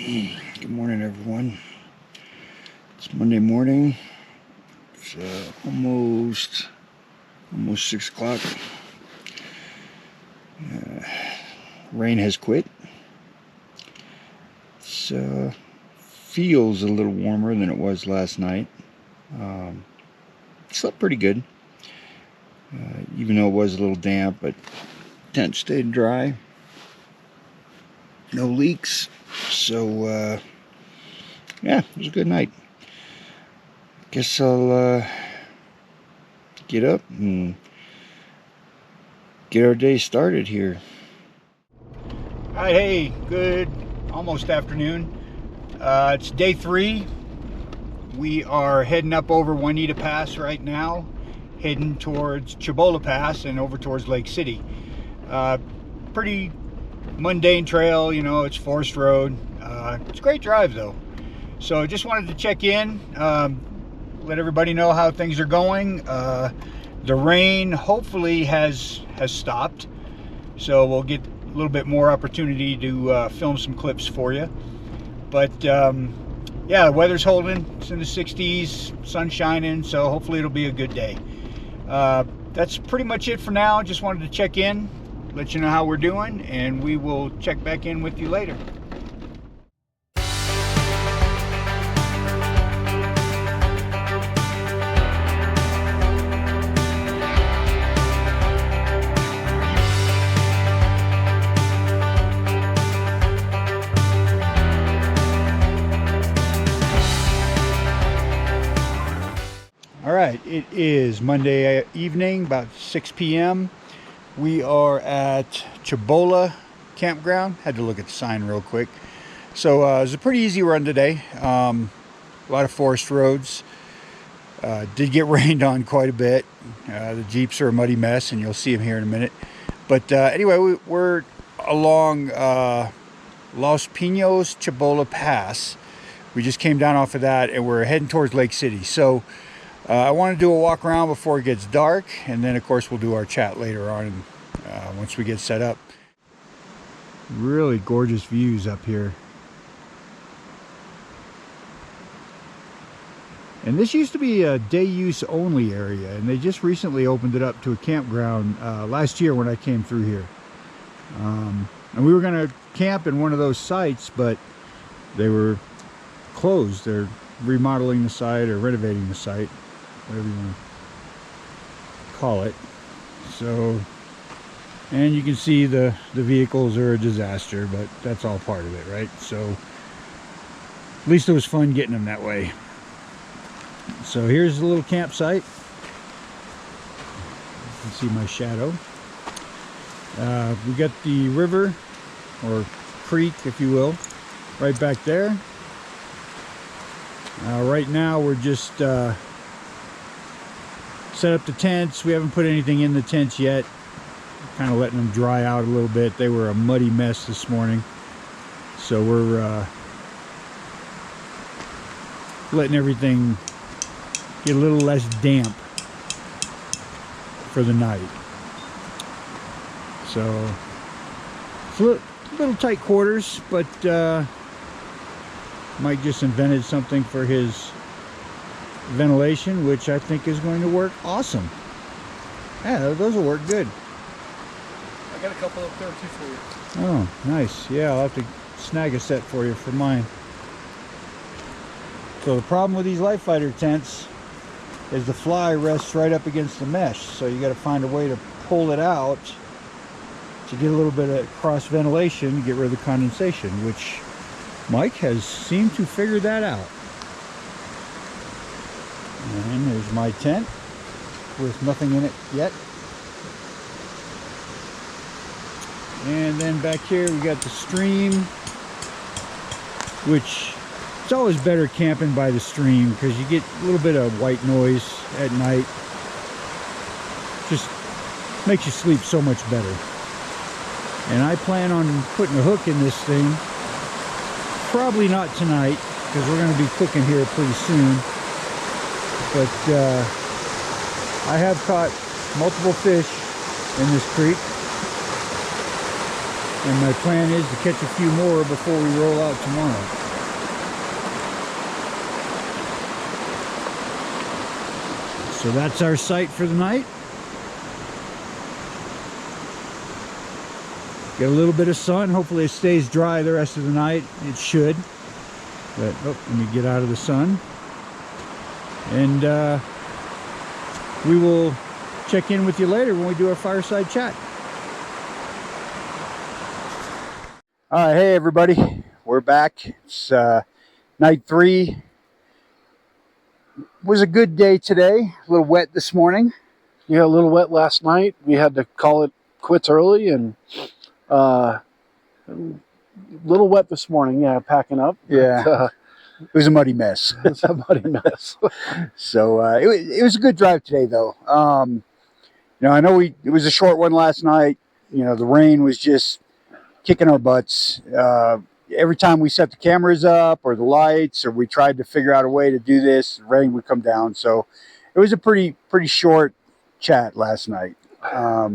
Good morning, everyone. It's Monday morning. It's almost 6 o'clock. Rain has quit. It feels a little warmer than it was last night. Slept pretty good, even though it was a little damp, but tent stayed dry. No leaks. So, yeah, it was a good night. Guess I'll get up and get our day started here. Alright, hey, good almost afternoon. It's day 3. We are heading up over Waunita Pass right now, heading towards Cebolla Pass and over towards Lake City. Pretty mundane trail, you know, it's forest road. It's a great drive though. So just wanted to check in, let everybody know how things are going. The rain hopefully has stopped, so we'll get a little bit more opportunity to film some clips for you. But yeah, the weather's holding. It's in the 60s, sun shining, so hopefully it'll be a good day. That's pretty much it for now. Just wanted to check in, let you know how we're doing, and we will check back in with you later. All right, it is Monday evening, about 6 p.m. We are at Cebolla campground. Had to look at the sign real quick. So it was a pretty easy run today. A lot of forest roads. Did get rained on quite a bit. The Jeeps are a muddy mess, and you'll see them here in a minute. But anyway, we're along Los Pinos Cebolla Pass. We just came down off of that, and we're heading towards Lake City. So I want to do a walk around before it gets dark, and then of course we'll do our chat later on once we get set up. Really gorgeous views up here. And this used to be a day use only area, and they just recently opened it up to a campground last year when I came through here. And we were going to camp in one of those sites, but they were closed. They're remodeling the site or renovating the site, whatever you want to call it. So, and you can see the vehicles are a disaster, but that's all part of it, right? So at least it was fun getting them that way. So here's the little campsite. You can see my shadow. We got the river, or creek if you will, right back there. Right now we're just set up the tents. We haven't put anything in the tents yet. Kind of letting them dry out a little bit. They were a muddy mess this morning. So we're letting everything get a little less damp for the night. So it's a little tight quarters, but Mike just invented something for his ventilation, which I think is going to work awesome. Yeah, those will work good. I got a couple up there too for you. Oh, nice. Yeah, I'll have to snag a set for you for mine. So the problem with these light fighter tents is the fly rests right up against the mesh, so you got to find a way to pull it out to get a little bit of cross ventilation, get rid of the condensation, which Mike has seemed to figure that out. And there's my tent with nothing in it yet. And then back here we got the stream, which it's always better camping by the stream because you get a little bit of white noise at night. Just makes you sleep so much better. And I plan on putting a hook in this thing. Probably not tonight because we're going to be cooking here pretty soon. But I have caught multiple fish in this creek. And my plan is to catch a few more before we roll out tomorrow. So that's our site for the night. Get a little bit of sun. Hopefully it stays dry the rest of the night. It should. But oh, let me get out of the sun. And we will check in with you later when we do our fireside chat. All right, hey everybody, we're back. It's night 3. Was a good day today. A little wet this morning. Yeah, a little wet last night. We had to call it quits early, and a little wet this morning. Yeah, packing up. Yeah, But, it was a muddy mess. it's a muddy mess. So it was a good drive today, though. You know, I know it was a short one last night. You know, the rain was just kicking our butts. Every time we set the cameras up or the lights, or we tried to figure out a way to do this, the rain would come down. So it was a pretty short chat last night. I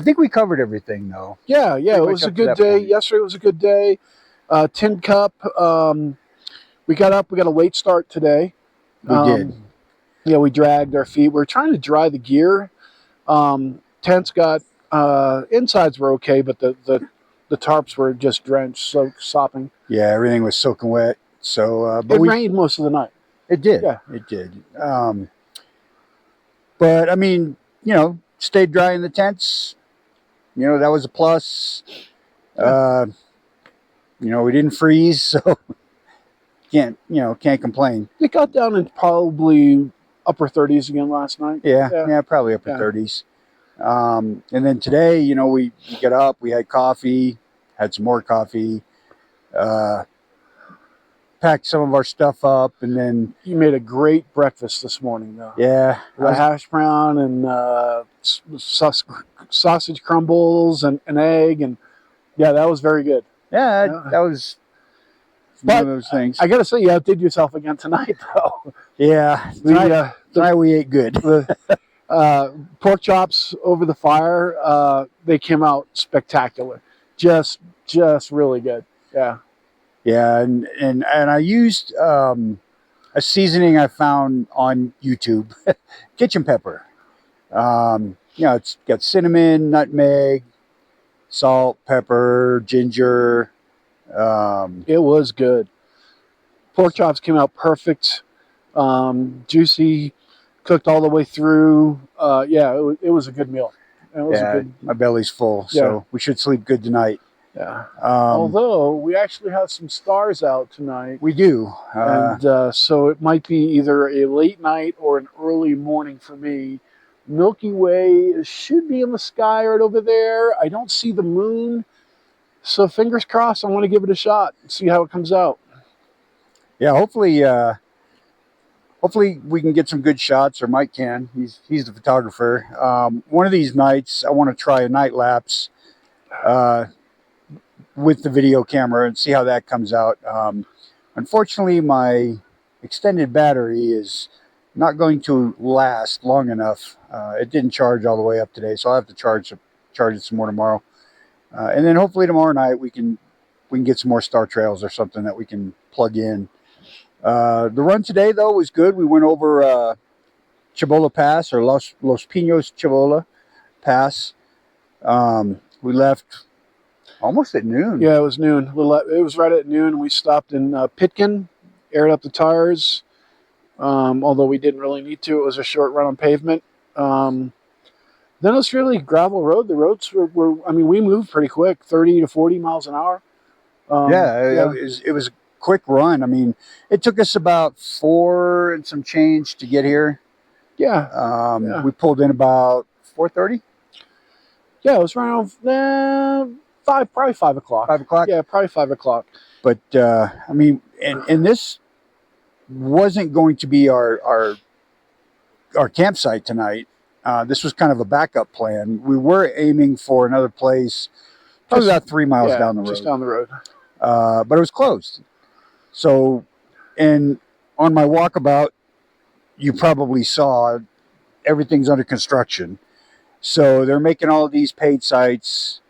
think we covered everything, though. Yeah, it was a good day. Yesterday was a good day. Tin Cup. We got up. We got a late start today. We did. Yeah, we dragged our feet. We were trying to dry the gear. Tents got insides were okay, but the tarps were just drenched, sopping. Yeah, everything was soaking wet. So, but it rained most of the night. It did. Yeah, it did. But I mean, you know, stayed dry in the tents. You know, that was a plus. Yeah. You know, we didn't freeze, so can't complain. It got down in probably upper 30s again last night. Yeah, probably upper 30s. And then today, you know, we got up, we had coffee, had some more coffee, packed some of our stuff up, and then you made a great breakfast this morning, though. Yeah, the hash brown and sausage crumbles and an egg, and yeah, that was very good. Yeah, that was one of those things. I gotta say, you outdid yourself again tonight, though. Yeah, tonight we ate good. Pork chops over the fire, they came out spectacular. Just really good. Yeah. Yeah, and I used a seasoning I found on YouTube, kitchen pepper. You know, it's got cinnamon, nutmeg, salt, pepper, ginger. It was good. Pork chops came out perfect, juicy, cooked all the way through. Yeah, it was a good meal. It was a good... my belly's full, so we should sleep good tonight. Yeah. Although we actually have some stars out tonight. We do. And so it might be either a late night or an early morning for me. Milky Way should be in the sky right over there. I don't see the moon. So fingers crossed, I want to give it a shot and see how it comes out. Yeah, hopefully we can get some good shots, or Mike can. He's the photographer. One of these nights, I want to try a night lapse with the video camera and see how that comes out. Unfortunately, my extended battery is not going to last long enough. It didn't charge all the way up today, so I'll have to charge it some more tomorrow. And then hopefully tomorrow night we can get some more star trails or something that we can plug in. The run today, though, was good. We went over Cebolla Pass, or Los Pinos Cebolla Pass. We left almost at noon. Yeah, it was noon. It was right at noon. We stopped in Pitkin, aired up the tires. Although we didn't really need to. It was a short run on pavement. Then it was really gravel road. The roads were I mean, we moved pretty quick, 30 to 40 miles an hour. It was a quick run. I mean, it took us about 4 and some change to get here. Yeah. We pulled in about 4:30. Yeah, it was around probably 5 o'clock. 5 o'clock? Yeah, probably 5 o'clock. But, I mean, and this wasn't going to be our campsite tonight. This was kind of a backup plan. We were aiming for another place, probably about 3 miles down the road. Just down the road. But it was closed. So, and on my walkabout, you probably saw everything's under construction. So they're making all of these paid sites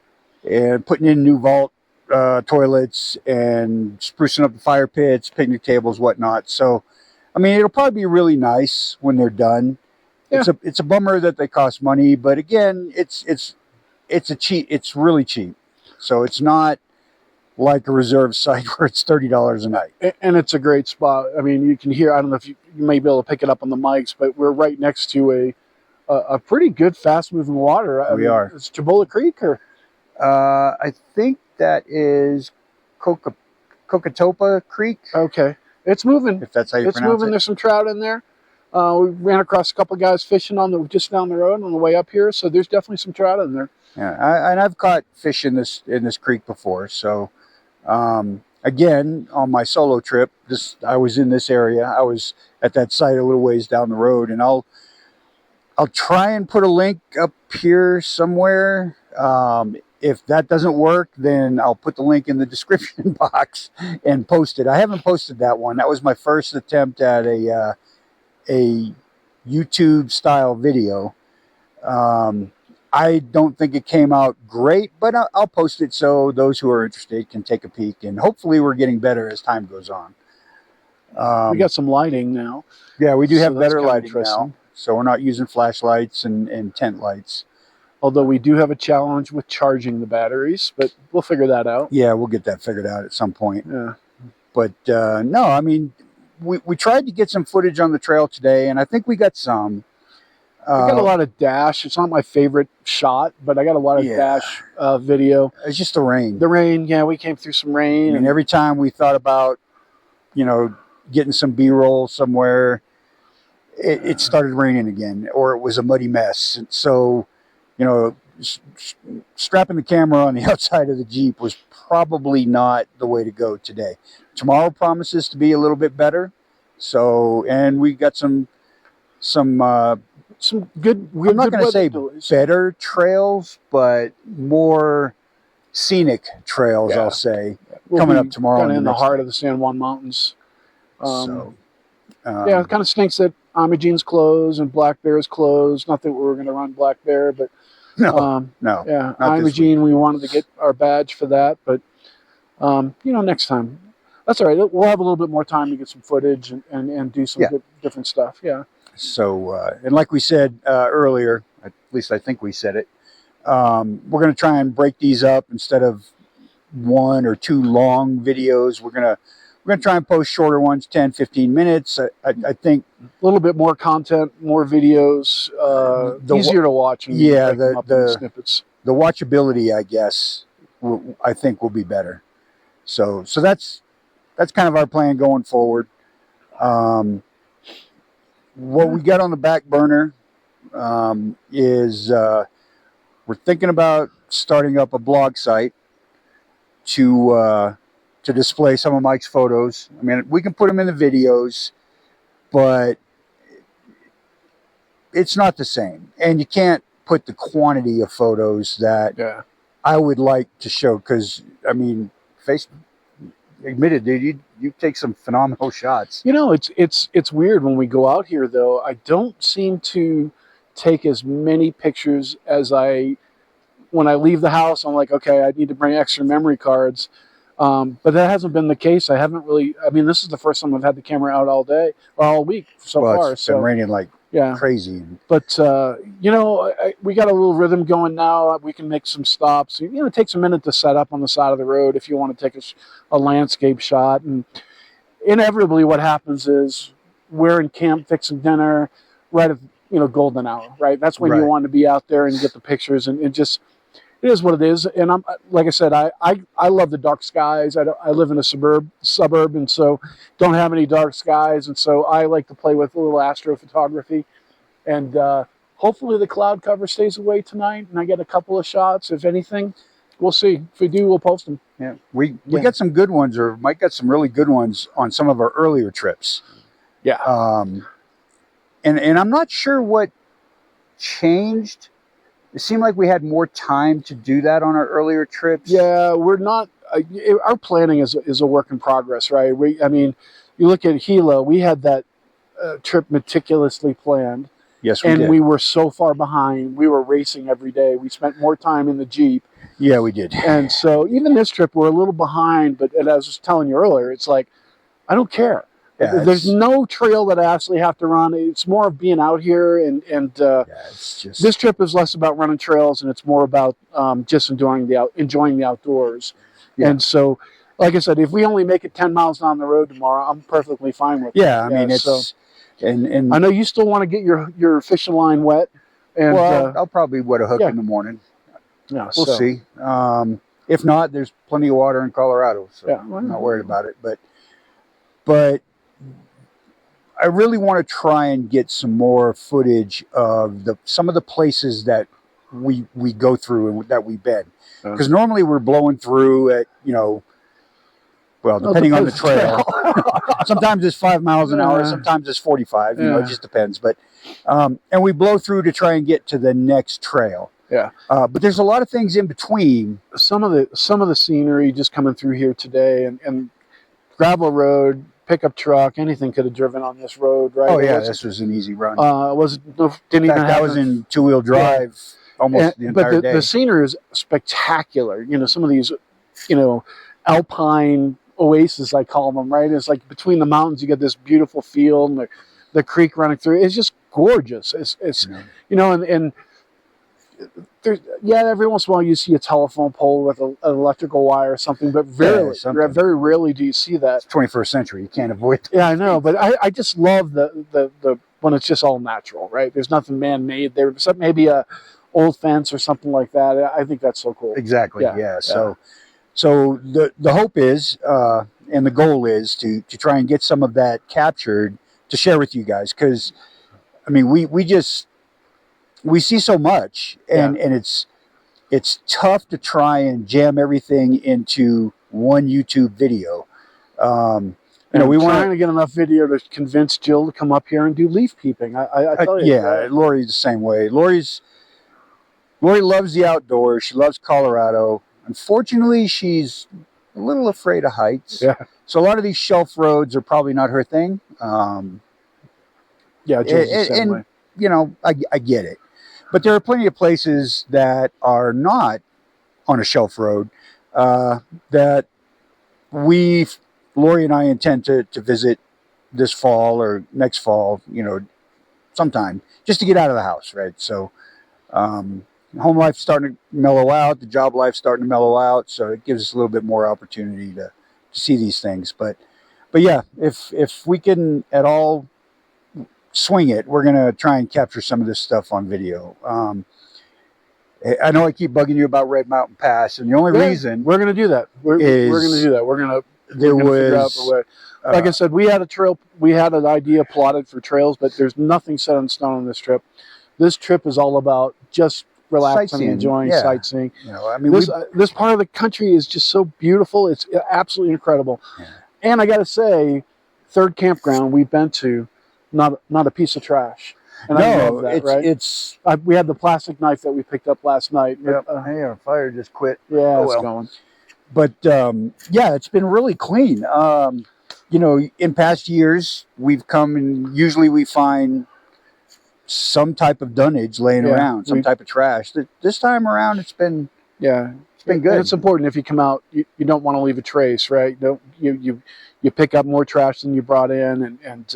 and putting in new vault toilets and sprucing up the fire pits, picnic tables, whatnot. So I mean, it'll probably be really nice when they're done. Yeah. It's a bummer that they cost money, but again, it's really cheap. So it's not like a reserve site where it's $30 a night. And it's a great spot. I mean, you can hear, I don't know if you may be able to pick it up on the mics, but we're right next to a pretty good fast moving water. We are. It's Cebolla Creek, or I think that is Cocatopa Creek. Okay. It's moving. If that's how you It's pronounce moving. it. There's some trout in there. We ran across a couple of guys fishing just down the road on the way up here, so there's definitely some trout in there. Yeah, and I've caught fish in this creek before. So, again, on my solo trip, I was in this area. I was at that site a little ways down the road, and I'll try and put a link up here somewhere. If that doesn't work, then I'll put the link in the description box and post it. I haven't posted that one. That was my first attempt at a YouTube style video. I don't think it came out great, but I'll post it so those who are interested can take a peek, and hopefully we're getting better as time goes on. We got some lighting now. Yeah, we do have So that's better kinda lighting now. So we're not using flashlights and tent lights. Although we do have a challenge with charging the batteries, but we'll figure that out. Yeah, we'll get that figured out at some point. Yeah. But no, I mean, we tried to get some footage on the trail today, and I think we got some. I got a lot of dash. It's not my favorite shot, but I got a lot of dash video. It's just the rain. The rain, yeah, we came through some rain. I mean, every time we thought about, getting some B-roll somewhere, it started raining again, or it was a muddy mess. And so, strapping the camera on the outside of the Jeep was probably not the way to go today. Tomorrow promises to be a little bit better. So, and we got some good. I'm not going to say better trails, but more scenic trails. I'll say coming up tomorrow. Kind of in the heart of the San Juan Mountains. So, yeah, it kind of stinks that Imagene's closed and Black Bear's closed. Not that we were going to run Black Bear, but no. Yeah, Imagene, we wanted to get our badge for that, but next time. That's all right. We'll have a little bit more time to get some footage and do some different stuff. Yeah. So, and like we said earlier, at least I think we said it, we're going to try and break these up instead of 1 or 2 long videos. We're going to try and post shorter ones, 10, 15 minutes. I think a little bit more content, more videos, easier to watch. And the snippets. The watchability, I guess, I think will be better. So that's kind of our plan going forward. What we got on the back burner is we're thinking about starting up a blog site to display some of Mike's photos. I mean, we can put them in the videos, but it's not the same. And you can't put the quantity of photos that I would like to show, because, I mean, admitted, dude, you take some phenomenal shots. It's weird when we go out here, though. I don't seem to take as many pictures as when I leave the house. I'm like, okay, I need to bring extra memory cards. But that hasn't been the case. I haven't really. I mean, this is the first time I've had the camera out all day or all week so far. It's been raining like crazy. But we got a little rhythm going now. We can make some stops. It takes a minute to set up on the side of the road if you want to take a landscape shot. And inevitably, what happens is we're in camp fixing dinner right at golden hour. Right, that's when you want to be out there and get the pictures, and it is what it is. And I'm like I said, I love the dark skies. I live in a suburb, and so don't have any dark skies, and so I like to play with a little astrophotography. And hopefully the cloud cover stays away tonight, and I get a couple of shots. If anything, we'll see. If we do, we'll post them. Yeah, we got some good ones, or Mike got some really good ones on some of our earlier trips. Yeah. And I'm not sure what changed. It seemed like we had more time to do that on our earlier trips. Yeah, we're not. Our planning is a work in progress, right? You look at Gila. We had that trip meticulously planned. Yes, we did. And we were so far behind. We were racing every day. We spent more time in the Jeep. Yeah, we did. And so even this trip, we're a little behind. But as I was telling you earlier, it's like, I don't care. Yeah, there's no trail that I actually have to run. It's more of being out here, and yeah, it's just this trip is less about running trails, and it's more about just enjoying the outdoors. Yeah. And so, like I said, if we only make it 10 miles down the road tomorrow, I'm perfectly fine with it. yeah. I mean, it's so and I know you still want to get your fishing line wet, and well, I'll probably wet a hook yeah. in the morning. Yeah, We'll see. If not, there's plenty of water in Colorado, so Yeah. I'm not worried about it. But I really want to try and get some more footage of some of the places that we go through and that we've been, because normally we're blowing through at, you know, well, depending on the trail. Sometimes it's 5 miles an hour, sometimes it's 45. You know, it just depends. But and we blow through to try and get to the next trail. Yeah. But there's a lot of things in between. Some of the scenery just coming through here today, and gravel road, pickup truck, anything could have driven on this road, right? Oh yeah, this was an easy run. Didn't even have that was in 2-wheel drive almost the entire day. But the scenery is spectacular. You know, some of these, you know, alpine oasis, I call them, right? It's like between the mountains, you get this beautiful field and the creek running through. It's just gorgeous. It's you know, and there's, every once in a while you see a telephone pole with an electrical wire or something, but very rarely do you see that. It's 21st century, you can't avoid it. Yeah, I know, but I just love the when it's just all natural, right? There's nothing man-made there, except maybe a old fence or something like that. I think that's so cool. Exactly. Yeah. So the hope is, and the goal is to try and get some of that captured to share with you guys, because I mean we see so much, and it's tough to try and jam everything into one YouTube video. You know, we want trying to get enough video to convince Jill to come up here and do leaf peeping. I tell you, yeah, Lori's the same way. Lori loves the outdoors. She loves Colorado. Unfortunately, she's a little afraid of heights. Yeah. So a lot of these shelf roads are probably not her thing. Yeah, Jill's the same way. You know, I get it. But there are plenty of places that are not on a shelf road that Lori and I intend to visit this fall or next fall, you know, sometime, just to get out of the house, right? So home life's starting to mellow out, the job life's starting to mellow out, so it gives us a little bit more opportunity to see these things. But yeah, if we can at all swing it, we're gonna try and capture some of this stuff on video. I know I keep bugging you about Red Mountain Pass, and the only reason we're gonna do that, we're gonna do that. We're gonna figure out the way. Like I said, we had an idea plotted for trails, but there's nothing set in stone on this trip. This trip is all about just relaxing and enjoying sightseeing. You know, I mean, this part of the country is just so beautiful. It's absolutely incredible. Yeah. And I got to say, third campground we've been to, not a piece of trash. And I love that, right? We had the plastic knife that we picked up last night. Yep. Hey, our fire just quit. Yeah, it's going. But yeah, it's been really clean. You know, in past years, we've come and usually we find some type of dunnage laying around, some type of trash. This time around, it's been it's been good. And it's important if you come out, you don't want to leave a trace, right? You pick up more trash than you brought in, and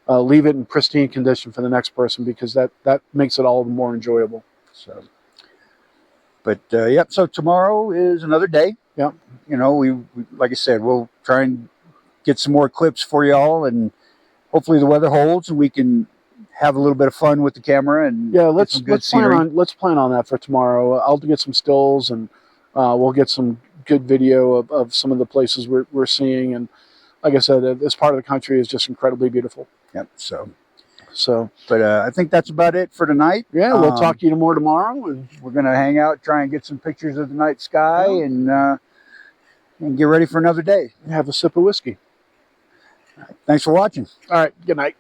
leave it in pristine condition for the next person, because that makes it all the more enjoyable. So, but yep. So tomorrow is another day. Yep. You know, we like I said, we'll try and get some more clips for y'all, and hopefully the weather holds and we can have a little bit of fun with the camera. And let's plan on that for tomorrow. I'll get some stills, and we'll get some good video of some of the places we're seeing. And like I said, this part of the country is just incredibly beautiful. Yep. So, but I think that's about it for tonight. Yeah, we'll talk to you more tomorrow, and we're gonna hang out, try and get some pictures of the night sky, and get ready for another day. Have a sip of whiskey. Thanks for watching. All right. Good night.